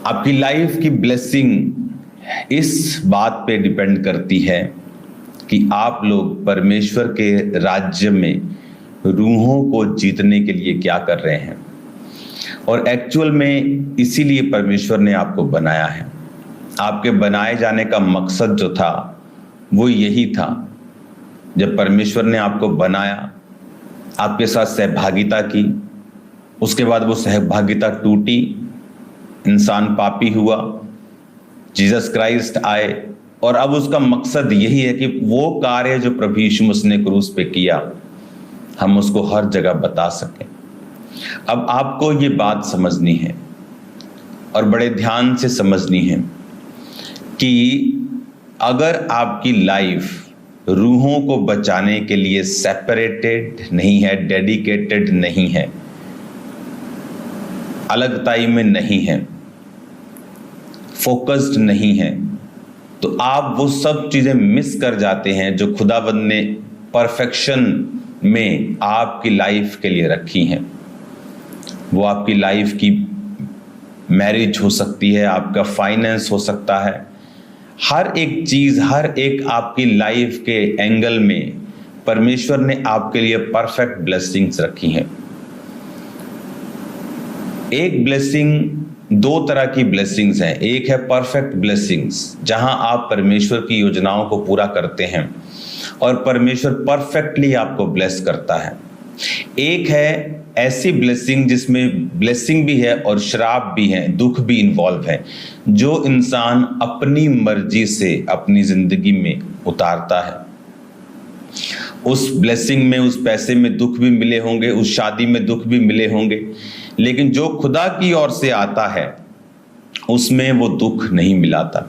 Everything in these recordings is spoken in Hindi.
आपकी लाइफ की ब्लेसिंग इस बात पे डिपेंड करती है कि आप लोग परमेश्वर के राज्य में रूहों को जीतने के लिए क्या कर रहे हैं। और एक्चुअल में इसीलिए परमेश्वर ने आपको बनाया है। आपके बनाए जाने का मकसद जो था वो यही था। जब परमेश्वर ने आपको बनाया, आपके साथ सहभागिता की, उसके बाद वो सहभागिता टूटी, इंसान पापी हुआ, जीसस क्राइस्ट आए और अब उसका मकसद यही है कि वो कार्य जो प्रभु यीशु मसीह ने क्रूस पे किया हम उसको हर जगह बता सकें। अब आपको ये बात समझनी है और बड़े ध्यान से समझनी है कि अगर आपकी लाइफ रूहों को बचाने के लिए सेपरेटेड नहीं है, डेडिकेटेड नहीं है, अलगताई में नहीं है, फोकस्ड नहीं है, तो आप वो सब चीजें मिस कर जाते हैं जो खुदावंद ने परफेक्शन में आपकी लाइफ के लिए रखी हैं। वो आपकी लाइफ की मैरिज हो सकती है, आपका फाइनेंस हो सकता है, हर एक चीज, हर एक आपकी लाइफ के एंगल में परमेश्वर ने आपके लिए परफेक्ट ब्लेसिंग्स रखी हैं। एक ब्लेसिंग, दो तरह की ब्लेसिंग्स हैं। एक है परफेक्ट ब्लेसिंग्स, जहां आप परमेश्वर की योजनाओं को पूरा करते हैं और परमेश्वर परफेक्टली आपको ब्लेस करता है। एक है ऐसी ब्लेसिंग जिसमें ब्लेसिंग भी है और श्राप भी है, दुख भी इन्वॉल्व है, जो इंसान अपनी मर्जी से अपनी जिंदगी में उतारता है। उस ब्लेसिंग में, उस पैसे में दुख भी मिले होंगे, उस शादी में दुख भी मिले होंगे, लेकिन जो खुदा की ओर से आता है उसमें वो दुख नहीं मिलाता।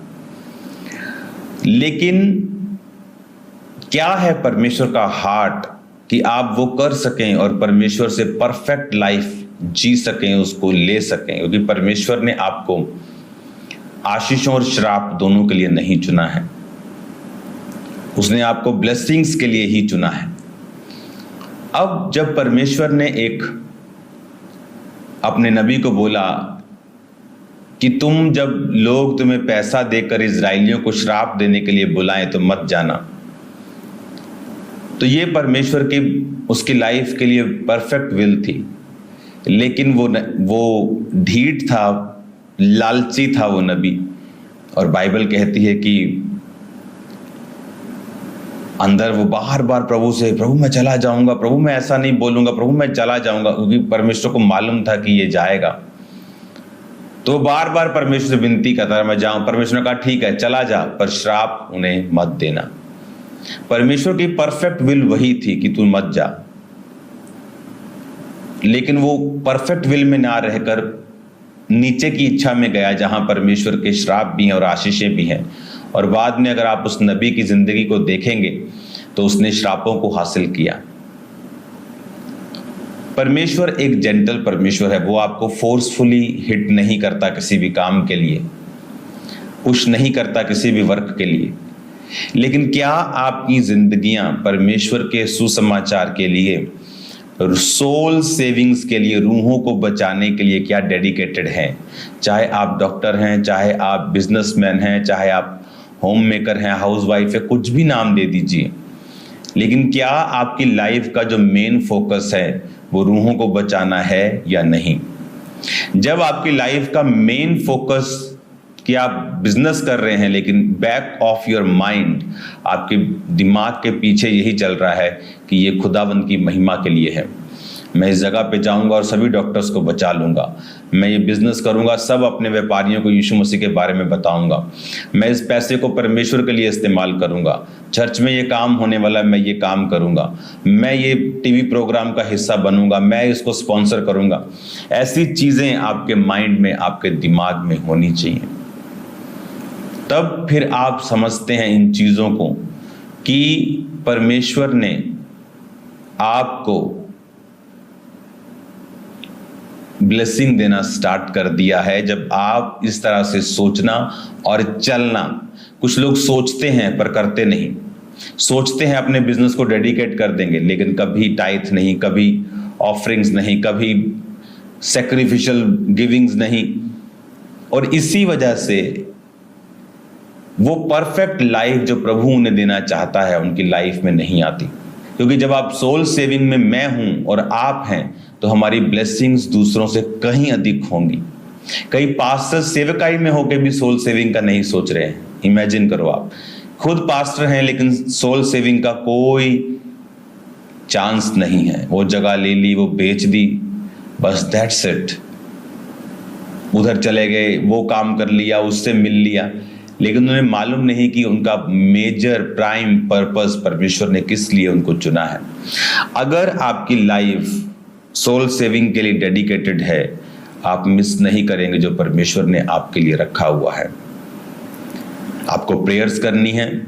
लेकिन क्या है परमेश्वर का हार्ट कि आप वो कर सकें और परमेश्वर से परफेक्ट लाइफ जी सकें, उसको ले सकें, क्योंकि परमेश्वर ने आपको आशीषों और श्राप दोनों के लिए नहीं चुना है, उसने आपको ब्लेसिंग्स के लिए ही चुना है। अब जब परमेश्वर ने एक अपने नबी को बोला कि तुम, जब लोग तुम्हें पैसा देकर इजराइलियों को श्राप देने के लिए बुलाएं तो मत जाना, तो ये परमेश्वर की, उसकी लाइफ के लिए परफेक्ट विल थी। लेकिन वो ढीठ था, लालची था वो नबी। और बाइबल कहती है कि अंदर वो बार बार प्रभु से, प्रभु मैं चला जाऊंगा, प्रभु मैं ऐसा नहीं बोलूंगा, प्रभु मैं चला जाऊंगा, क्योंकि परमेश्वर को मालूम था कि ये जाएगा। तो बार बार परमेश्वर से विनती करता है मैं जाऊं। परमेश्वर ने कहा ठीक है चला जा, पर श्राप उन्हें मत देना। परमेश्वर की परफेक्ट विल वही थी कि तू मत जा, लेकिन वो परफेक्ट विल में ना रहकर नीचे की इच्छा में गया, जहां परमेश्वर के श्राप भी हैं और आशीषें भी हैं। और बाद में अगर आप उस नबी की जिंदगी को देखेंगे तो उसने श्रापों को हासिल किया। परमेश्वर एक जेंटल परमेश्वर है, वो आपको फोर्सफुली हिट नहीं करता किसी भी काम के लिए, पुश नहीं करता किसी भी वर्क के लिए। लेकिन क्या आपकी जिंदगियां परमेश्वर के सुसमाचार के लिए, सोल सेविंग्स के लिए, रूहों को बचाने के लिए क्या डेडिकेटेड हैं? चाहे आप डॉक्टर हैं, चाहे आप बिजनेसमैन हैं, चाहे आप होम मेकर हैं, हाउसवाइफ है, कुछ भी नाम दे दीजिए, लेकिन क्या आपकी लाइफ का जो मेन फोकस है वो रूहों को बचाना है या नहीं? जब आपकी लाइफ का मेन फोकस कि आप बिजनेस कर रहे हैं, लेकिन बैक ऑफ योर माइंड, आपके दिमाग के पीछे यही चल रहा है कि ये खुदावंद की महिमा के लिए है, मैं इस जगह पे जाऊंगा और सभी डॉक्टर्स को बचा लूंगा, मैं ये बिजनेस करूंगा, सब अपने व्यापारियों को यीशु मसीह के बारे में बताऊंगा, मैं इस पैसे को परमेश्वर के लिए इस्तेमाल करूंगा, चर्च में ये काम होने वाला है मैं ये काम करूंगा, मैं ये टीवी प्रोग्राम का हिस्सा बनूंगा, मैं इसको स्पॉन्सर करूंगा। ऐसी चीजें आपके माइंड में, आपके दिमाग में होनी चाहिए। तब फिर आप समझते हैं इन चीजों को कि परमेश्वर ने आपको ब्लेसिंग देना स्टार्ट कर दिया है जब आप इस तरह से सोचना और चलना। कुछ लोग सोचते हैं पर करते नहीं, सोचते हैं अपने बिजनेस को डेडिकेट कर देंगे, लेकिन कभी टाइथ नहीं, कभी ऑफरिंग्स नहीं, कभी सैक्रिफिशियल गिविंग्स नहीं, और इसी वजह से वो परफेक्ट लाइफ जो प्रभु उन्हें देना चाहता है उनकी लाइफ में नहीं आती। क्योंकि जब आप सोल सेविंग में मैं हूं और आप हैं तो हमारी ब्लेसिंग्स दूसरों से कहीं अधिक होंगी। कई पास्टर सेवकाई में होकर भी सोल सेविंग का नहीं सोच रहे हैं। इमेजिन करो, आप खुद पास्टर हैं लेकिन सोल सेविंग का कोई चांस नहीं है। वो जगह ले ली, वो बेच दी, बस दैट्स इट। उधर चले गए, वो काम कर लिया, उससे मिल लिया, लेकिन उन्हें मालूम नहीं कि उनका मेजर प्राइम पर्पस परमेश्वर ने किस लिए उनको चुना है। अगर आपकी लाइफ सोल सेविंग के लिए डेडिकेटेड है, आप मिस नहीं करेंगे जो परमेश्वर ने आपके लिए रखा हुआ है। आपको प्रेयर्स करनी है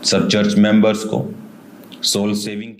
सब चर्च मेंबर्स को सोल सेविंग